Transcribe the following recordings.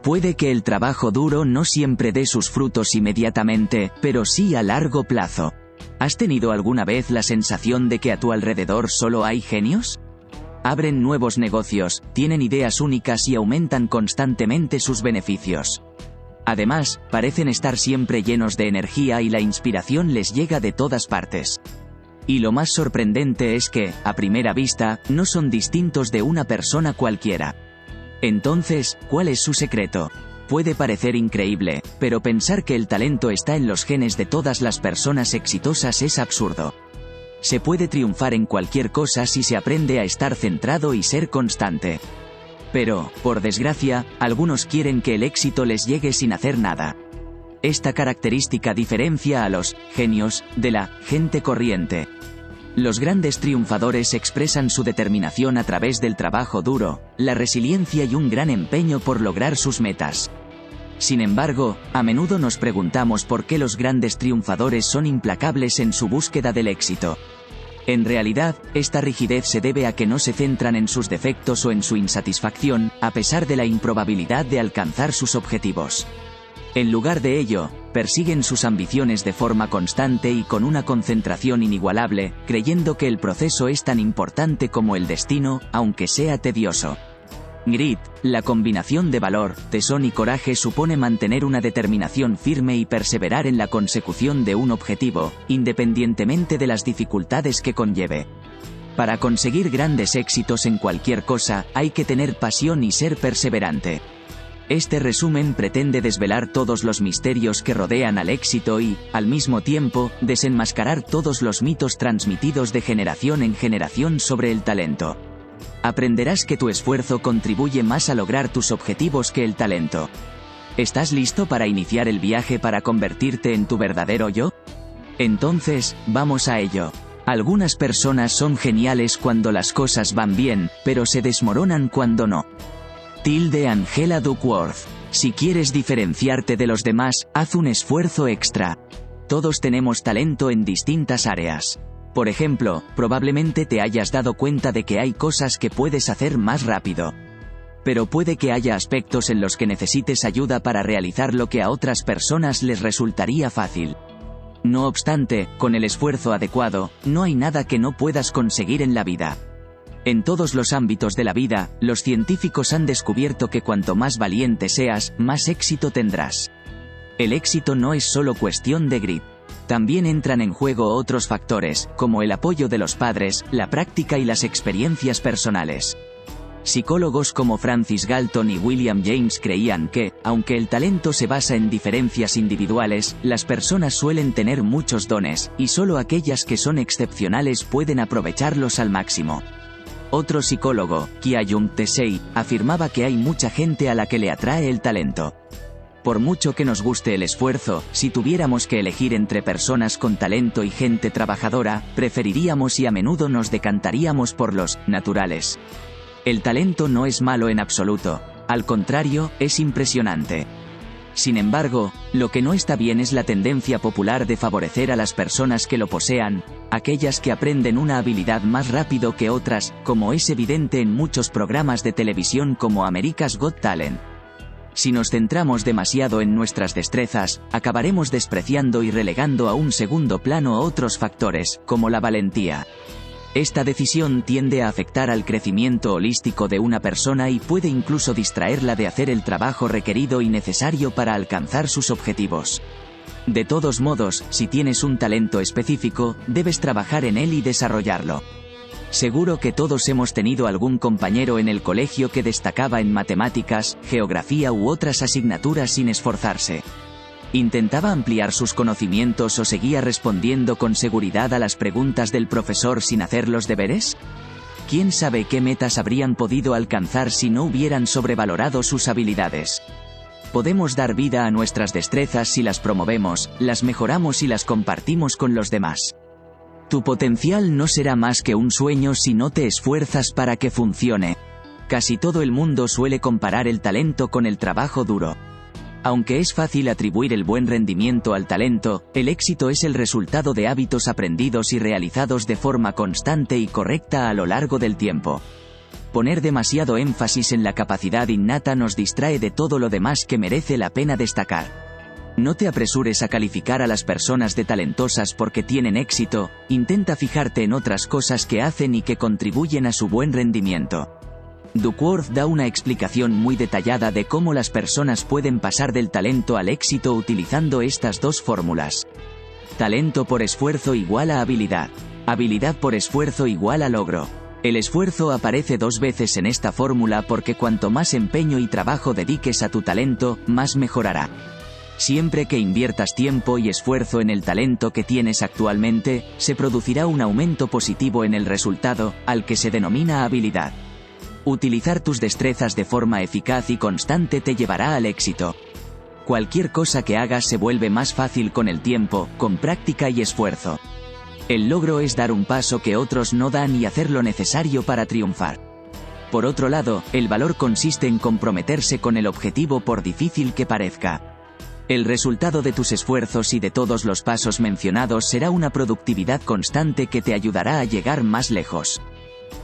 Puede que el trabajo duro no siempre dé sus frutos inmediatamente, pero sí a largo plazo. ¿Has tenido alguna vez la sensación de que a tu alrededor solo hay genios? Abren nuevos negocios, tienen ideas únicas y aumentan constantemente sus beneficios. Además, parecen estar siempre llenos de energía y la inspiración les llega de todas partes. Y lo más sorprendente es que, a primera vista, no son distintos de una persona cualquiera. Entonces, ¿cuál es su secreto? Puede parecer increíble, pero pensar que el talento está en los genes de todas las personas exitosas es absurdo. Se puede triunfar en cualquier cosa si se aprende a estar centrado y ser constante. Pero, por desgracia, algunos quieren que el éxito les llegue sin hacer nada. Esta característica diferencia a los genios de la gente corriente. Los grandes triunfadores expresan su determinación a través del trabajo duro, la resiliencia y un gran empeño por lograr sus metas. Sin embargo, a menudo nos preguntamos por qué los grandes triunfadores son implacables en su búsqueda del éxito. En realidad, esta rigidez se debe a que no se centran en sus defectos o en su insatisfacción, a pesar de la improbabilidad de alcanzar sus objetivos. En lugar de ello, persiguen sus ambiciones de forma constante y con una concentración inigualable, creyendo que el proceso es tan importante como el destino, aunque sea tedioso. Grit, la combinación de valor, tesón y coraje supone mantener una determinación firme y perseverar en la consecución de un objetivo, independientemente de las dificultades que conlleve. Para conseguir grandes éxitos en cualquier cosa, hay que tener pasión y ser perseverante. Este resumen pretende desvelar todos los misterios que rodean al éxito y, al mismo tiempo, desenmascarar todos los mitos transmitidos de generación en generación sobre el talento. Aprenderás que tu esfuerzo contribuye más a lograr tus objetivos que el talento. ¿Estás listo para iniciar el viaje para convertirte en tu verdadero yo? Entonces, vamos a ello. Algunas personas son geniales cuando las cosas van bien, pero se desmoronan cuando no. Angela Duckworth. Si quieres diferenciarte de los demás, haz un esfuerzo extra. Todos tenemos talento en distintas áreas. Por ejemplo, probablemente te hayas dado cuenta de que hay cosas que puedes hacer más rápido. Pero puede que haya aspectos en los que necesites ayuda para realizar lo que a otras personas les resultaría fácil. No obstante, con el esfuerzo adecuado, no hay nada que no puedas conseguir en la vida. En todos los ámbitos de la vida, los científicos han descubierto que cuanto más valiente seas, más éxito tendrás. El éxito no es solo cuestión de grit. También entran en juego otros factores, como el apoyo de los padres, la práctica y las experiencias personales. Psicólogos como Francis Galton y William James creían que, aunque el talento se basa en diferencias individuales, las personas suelen tener muchos dones, y solo aquellas que son excepcionales pueden aprovecharlos al máximo. Otro psicólogo, Kyung Tae-sei, afirmaba que hay mucha gente a la que le atrae el talento. Por mucho que nos guste el esfuerzo, si tuviéramos que elegir entre personas con talento y gente trabajadora, preferiríamos y a menudo nos decantaríamos por los naturales. El talento no es malo en absoluto, al contrario, es impresionante. Sin embargo, lo que no está bien es la tendencia popular de favorecer a las personas que lo posean, aquellas que aprenden una habilidad más rápido que otras, como es evidente en muchos programas de televisión como America's Got Talent. Si nos centramos demasiado en nuestras destrezas, acabaremos despreciando y relegando a un segundo plano a otros factores, como la valentía. Esta decisión tiende a afectar al crecimiento holístico de una persona y puede incluso distraerla de hacer el trabajo requerido y necesario para alcanzar sus objetivos. De todos modos, si tienes un talento específico, debes trabajar en él y desarrollarlo. Seguro que todos hemos tenido algún compañero en el colegio que destacaba en matemáticas, geografía u otras asignaturas sin esforzarse. ¿Intentaba ampliar sus conocimientos o seguía respondiendo con seguridad a las preguntas del profesor sin hacer los deberes? ¿Quién sabe qué metas habrían podido alcanzar si no hubieran sobrevalorado sus habilidades? Podemos dar vida a nuestras destrezas si las promovemos, las mejoramos y las compartimos con los demás. Tu potencial no será más que un sueño si no te esfuerzas para que funcione. Casi todo el mundo suele comparar el talento con el trabajo duro. Aunque es fácil atribuir el buen rendimiento al talento, el éxito es el resultado de hábitos aprendidos y realizados de forma constante y correcta a lo largo del tiempo. Poner demasiado énfasis en la capacidad innata nos distrae de todo lo demás que merece la pena destacar. No te apresures a calificar a las personas de talentosas porque tienen éxito, intenta fijarte en otras cosas que hacen y que contribuyen a su buen rendimiento. Duckworth da una explicación muy detallada de cómo las personas pueden pasar del talento al éxito utilizando estas dos fórmulas. Talento por esfuerzo igual a habilidad. Habilidad por esfuerzo igual a logro. El esfuerzo aparece 2 veces en esta fórmula porque cuanto más empeño y trabajo dediques a tu talento, más mejorará. Siempre que inviertas tiempo y esfuerzo en el talento que tienes actualmente, se producirá un aumento positivo en el resultado, al que se denomina habilidad. Utilizar tus destrezas de forma eficaz y constante te llevará al éxito. Cualquier cosa que hagas se vuelve más fácil con el tiempo, con práctica y esfuerzo. El logro es dar un paso que otros no dan y hacer lo necesario para triunfar. Por otro lado, el valor consiste en comprometerse con el objetivo por difícil que parezca. El resultado de tus esfuerzos y de todos los pasos mencionados será una productividad constante que te ayudará a llegar más lejos.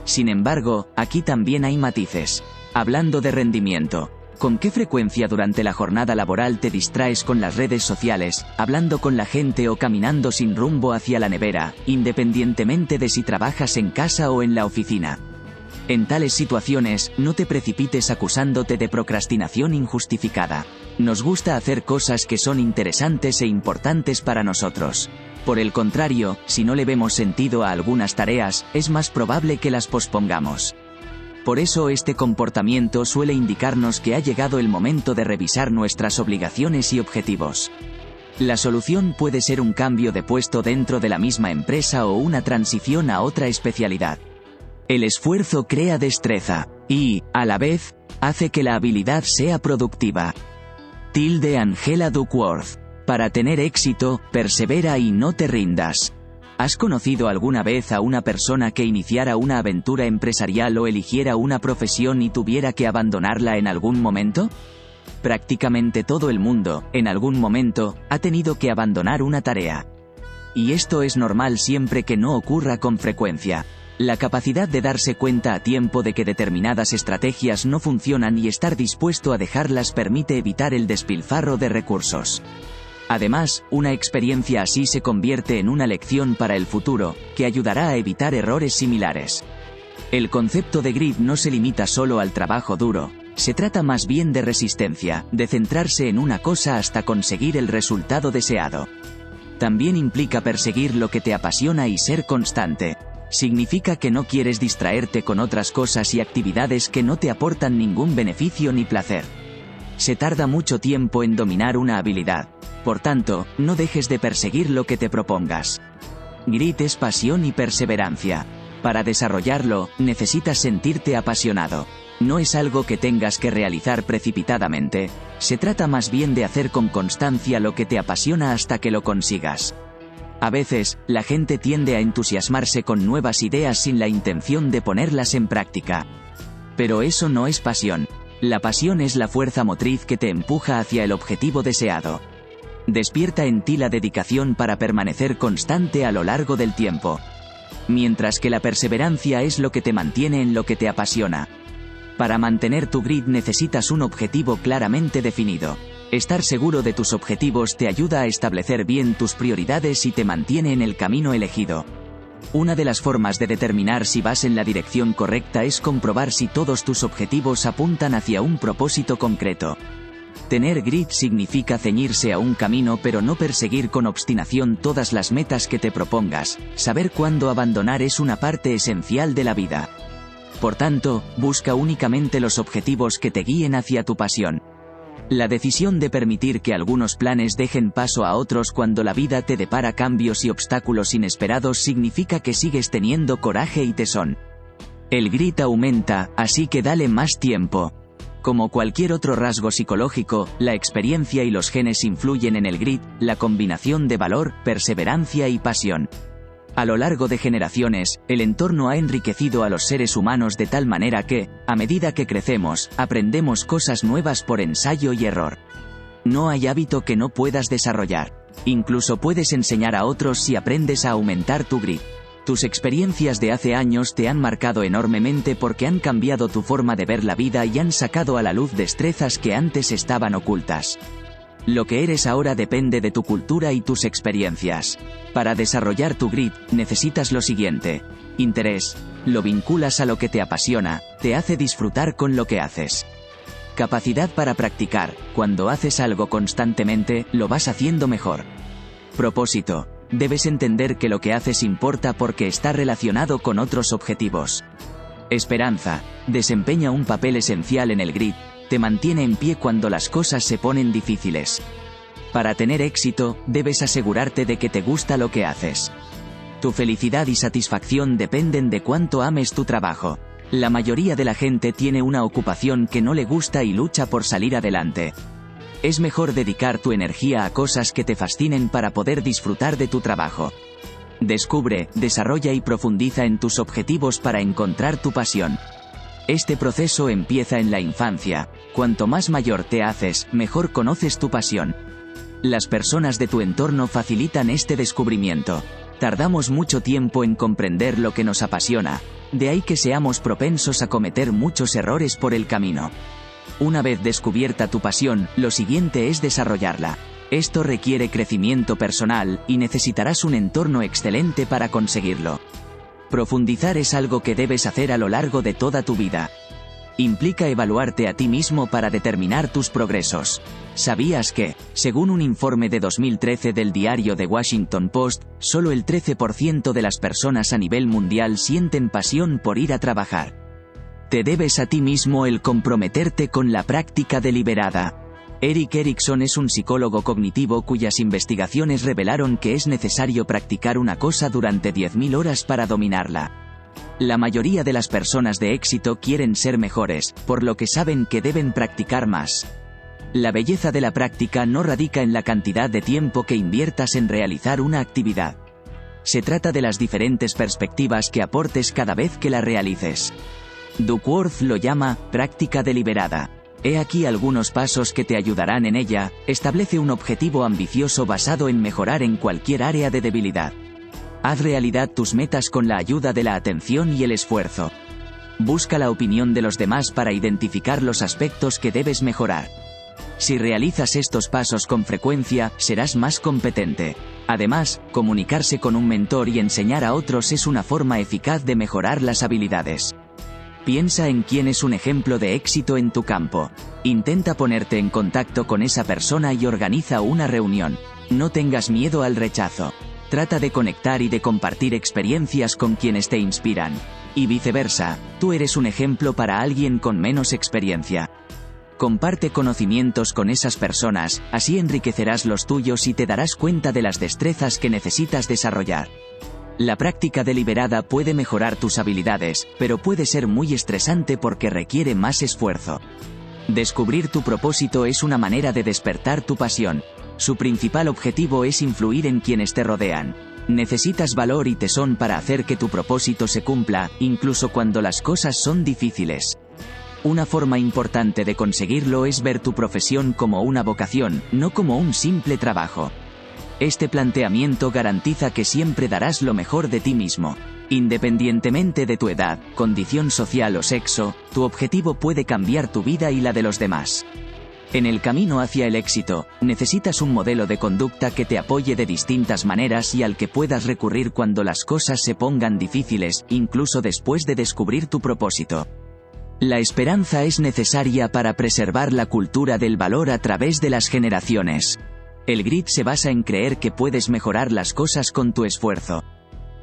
Sin embargo, aquí también hay matices. Hablando de rendimiento, ¿con qué frecuencia durante la jornada laboral te distraes con las redes sociales, hablando con la gente o caminando sin rumbo hacia la nevera, independientemente de si trabajas en casa o en la oficina? En tales situaciones, no te precipites acusándote de procrastinación injustificada. Nos gusta hacer cosas que son interesantes e importantes para nosotros. Por el contrario, si no le vemos sentido a algunas tareas, es más probable que las pospongamos. Por eso este comportamiento suele indicarnos que ha llegado el momento de revisar nuestras obligaciones y objetivos. La solución puede ser un cambio de puesto dentro de la misma empresa o una transición a otra especialidad. El esfuerzo crea destreza, y, a la vez, hace que la habilidad sea productiva. Tilde Angela Duckworth. Para tener éxito, persevera y no te rindas. ¿Has conocido alguna vez a una persona que iniciara una aventura empresarial o eligiera una profesión y tuviera que abandonarla en algún momento? Prácticamente todo el mundo, en algún momento, ha tenido que abandonar una tarea. Y esto es normal siempre que no ocurra con frecuencia. La capacidad de darse cuenta a tiempo de que determinadas estrategias no funcionan y estar dispuesto a dejarlas permite evitar el despilfarro de recursos. Además, una experiencia así se convierte en una lección para el futuro, que ayudará a evitar errores similares. El concepto de grit no se limita solo al trabajo duro, se trata más bien de resistencia, de centrarse en una cosa hasta conseguir el resultado deseado. También implica perseguir lo que te apasiona y ser constante. Significa que no quieres distraerte con otras cosas y actividades que no te aportan ningún beneficio ni placer. Se tarda mucho tiempo en dominar una habilidad. Por tanto, no dejes de perseguir lo que te propongas. Grit es pasión y perseverancia. Para desarrollarlo, necesitas sentirte apasionado. No es algo que tengas que realizar precipitadamente, se trata más bien de hacer con constancia lo que te apasiona hasta que lo consigas. A veces, la gente tiende a entusiasmarse con nuevas ideas sin la intención de ponerlas en práctica. Pero eso no es pasión. La pasión es la fuerza motriz que te empuja hacia el objetivo deseado. Despierta en ti la dedicación para permanecer constante a lo largo del tiempo. Mientras que la perseverancia es lo que te mantiene en lo que te apasiona. Para mantener tu grit necesitas un objetivo claramente definido. Estar seguro de tus objetivos te ayuda a establecer bien tus prioridades y te mantiene en el camino elegido. Una de las formas de determinar si vas en la dirección correcta es comprobar si todos tus objetivos apuntan hacia un propósito concreto. Tener grit significa ceñirse a un camino pero no perseguir con obstinación todas las metas que te propongas. Saber cuándo abandonar es una parte esencial de la vida. Por tanto, busca únicamente los objetivos que te guíen hacia tu pasión. La decisión de permitir que algunos planes dejen paso a otros cuando la vida te depara cambios y obstáculos inesperados significa que sigues teniendo coraje y tesón. El grit aumenta, así que dale más tiempo. Como cualquier otro rasgo psicológico, la experiencia y los genes influyen en el grit, la combinación de valor, perseverancia y pasión. A lo largo de generaciones, el entorno ha enriquecido a los seres humanos de tal manera que, a medida que crecemos, aprendemos cosas nuevas por ensayo y error. No hay hábito que no puedas desarrollar. Incluso puedes enseñar a otros si aprendes a aumentar tu grit. Tus experiencias de hace años te han marcado enormemente porque han cambiado tu forma de ver la vida y han sacado a la luz destrezas que antes estaban ocultas. Lo que eres ahora depende de tu cultura y tus experiencias. Para desarrollar tu grit, necesitas lo siguiente: interés. Lo vinculas a lo que te apasiona, te hace disfrutar con lo que haces. Capacidad para practicar. Cuando haces algo constantemente, lo vas haciendo mejor. Propósito. Debes entender que lo que haces importa porque está relacionado con otros objetivos. Esperanza. Desempeña un papel esencial en el grit, te mantiene en pie cuando las cosas se ponen difíciles. Para tener éxito, debes asegurarte de que te gusta lo que haces. Tu felicidad y satisfacción dependen de cuánto ames tu trabajo. La mayoría de la gente tiene una ocupación que no le gusta y lucha por salir adelante. Es mejor dedicar tu energía a cosas que te fascinen para poder disfrutar de tu trabajo. Descubre, desarrolla y profundiza en tus objetivos para encontrar tu pasión. Este proceso empieza en la infancia. Cuanto más mayor te haces, mejor conoces tu pasión. Las personas de tu entorno facilitan este descubrimiento. Tardamos mucho tiempo en comprender lo que nos apasiona, de ahí que seamos propensos a cometer muchos errores por el camino. Una vez descubierta tu pasión, lo siguiente es desarrollarla. Esto requiere crecimiento personal, y necesitarás un entorno excelente para conseguirlo. Profundizar es algo que debes hacer a lo largo de toda tu vida. Implica evaluarte a ti mismo para determinar tus progresos. ¿Sabías que, según un informe de 2013 del diario The Washington Post, solo el 13% de las personas a nivel mundial sienten pasión por ir a trabajar? Te debes a ti mismo el comprometerte con la práctica deliberada. Erik Erikson es un psicólogo cognitivo cuyas investigaciones revelaron que es necesario practicar una cosa durante 10.000 horas para dominarla. La mayoría de las personas de éxito quieren ser mejores, por lo que saben que deben practicar más. La belleza de la práctica no radica en la cantidad de tiempo que inviertas en realizar una actividad. Se trata de las diferentes perspectivas que aportes cada vez que la realices. Duckworth lo llama práctica deliberada. He aquí algunos pasos que te ayudarán en ella. Establece un objetivo ambicioso basado en mejorar en cualquier área de debilidad. Haz realidad tus metas con la ayuda de la atención y el esfuerzo. Busca la opinión de los demás para identificar los aspectos que debes mejorar. Si realizas estos pasos con frecuencia, serás más competente. Además, comunicarse con un mentor y enseñar a otros es una forma eficaz de mejorar las habilidades. Piensa en quién es un ejemplo de éxito en tu campo. Intenta ponerte en contacto con esa persona y organiza una reunión. No tengas miedo al rechazo. Trata de conectar y de compartir experiencias con quienes te inspiran. Y viceversa, tú eres un ejemplo para alguien con menos experiencia. Comparte conocimientos con esas personas, así enriquecerás los tuyos y te darás cuenta de las destrezas que necesitas desarrollar. La práctica deliberada puede mejorar tus habilidades, pero puede ser muy estresante porque requiere más esfuerzo. Descubrir tu propósito es una manera de despertar tu pasión. Su principal objetivo es influir en quienes te rodean. Necesitas valor y tesón para hacer que tu propósito se cumpla, incluso cuando las cosas son difíciles. Una forma importante de conseguirlo es ver tu profesión como una vocación, no como un simple trabajo. Este planteamiento garantiza que siempre darás lo mejor de ti mismo. Independientemente de tu edad, condición social o sexo, tu objetivo puede cambiar tu vida y la de los demás. En el camino hacia el éxito, necesitas un modelo de conducta que te apoye de distintas maneras y al que puedas recurrir cuando las cosas se pongan difíciles, incluso después de descubrir tu propósito. La esperanza es necesaria para preservar la cultura del valor a través de las generaciones. El grit se basa en creer que puedes mejorar las cosas con tu esfuerzo.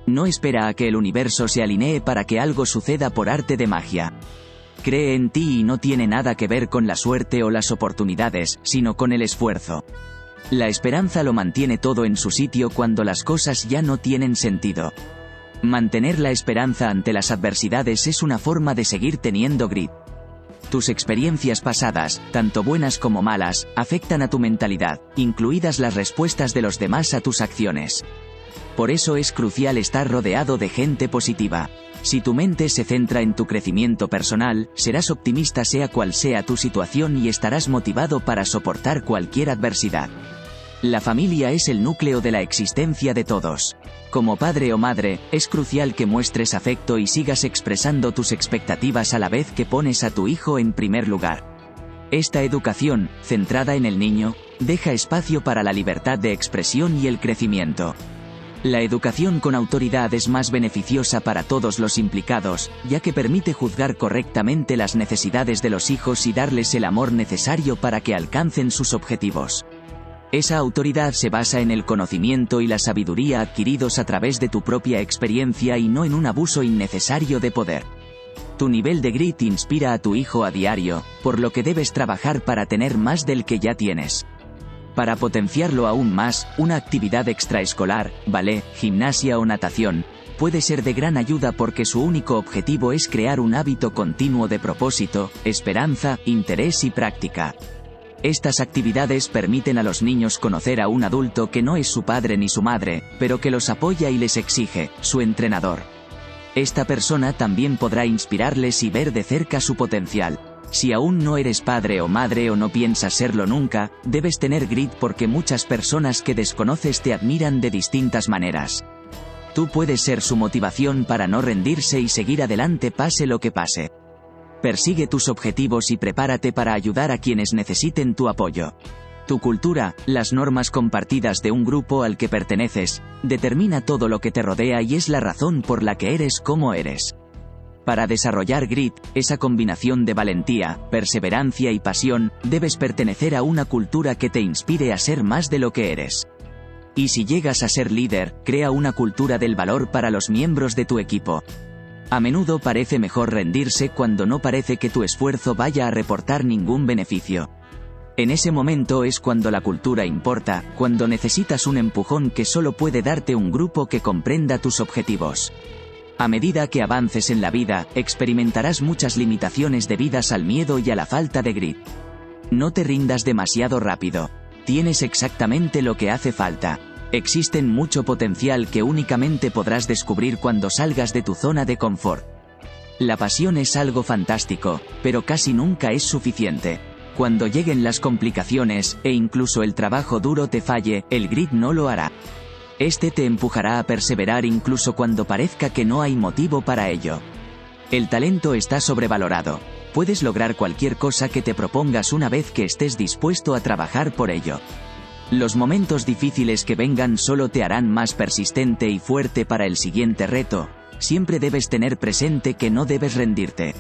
No espera a que el universo se alinee para que algo suceda por arte de magia. Cree en ti y no tiene nada que ver con la suerte o las oportunidades, sino con el esfuerzo. La esperanza lo mantiene todo en su sitio cuando las cosas ya no tienen sentido. Mantener la esperanza ante las adversidades es una forma de seguir teniendo grit. Tus experiencias pasadas, tanto buenas como malas, afectan a tu mentalidad, incluidas las respuestas de los demás a tus acciones. Por eso es crucial estar rodeado de gente positiva. Si tu mente se centra en tu crecimiento personal, serás optimista sea cual sea tu situación y estarás motivado para soportar cualquier adversidad. La familia es el núcleo de la existencia de todos. Como padre o madre, es crucial que muestres afecto y sigas expresando tus expectativas a la vez que pones a tu hijo en primer lugar. Esta educación, centrada en el niño, deja espacio para la libertad de expresión y el crecimiento. La educación con autoridad es más beneficiosa para todos los implicados, ya que permite juzgar correctamente las necesidades de los hijos y darles el amor necesario para que alcancen sus objetivos. Esa autoridad se basa en el conocimiento y la sabiduría adquiridos a través de tu propia experiencia y no en un abuso innecesario de poder. Tu nivel de grit inspira a tu hijo a diario, por lo que debes trabajar para tener más del que ya tienes. Para potenciarlo aún más, una actividad extraescolar, ballet, gimnasia o natación, puede ser de gran ayuda porque su único objetivo es crear un hábito continuo de propósito, esperanza, interés y práctica. Estas actividades permiten a los niños conocer a un adulto que no es su padre ni su madre, pero que los apoya y les exige, su entrenador. Esta persona también podrá inspirarles y ver de cerca su potencial. Si aún no eres padre o madre o no piensas serlo nunca, debes tener grit porque muchas personas que desconoces te admiran de distintas maneras. Tú puedes ser su motivación para no rendirse y seguir adelante pase lo que pase. Persigue tus objetivos y prepárate para ayudar a quienes necesiten tu apoyo. Tu cultura, las normas compartidas de un grupo al que perteneces, determina todo lo que te rodea y es la razón por la que eres como eres. Para desarrollar grit, esa combinación de valentía, perseverancia y pasión, debes pertenecer a una cultura que te inspire a ser más de lo que eres. Y si llegas a ser líder, crea una cultura del valor para los miembros de tu equipo. A menudo parece mejor rendirse cuando no parece que tu esfuerzo vaya a reportar ningún beneficio. En ese momento es cuando la cultura importa, cuando necesitas un empujón que solo puede darte un grupo que comprenda tus objetivos. A medida que avances en la vida, experimentarás muchas limitaciones debidas al miedo y a la falta de grit. No te rindas demasiado rápido. Tienes exactamente lo que hace falta. Existen mucho potencial que únicamente podrás descubrir cuando salgas de tu zona de confort. La pasión es algo fantástico, pero casi nunca es suficiente. Cuando lleguen las complicaciones, e incluso el trabajo duro te falle, el grit no lo hará. Este te empujará a perseverar incluso cuando parezca que no hay motivo para ello. El talento está sobrevalorado. Puedes lograr cualquier cosa que te propongas una vez que estés dispuesto a trabajar por ello. Los momentos difíciles que vengan solo te harán más persistente y fuerte para el siguiente reto. Siempre debes tener presente que no debes rendirte.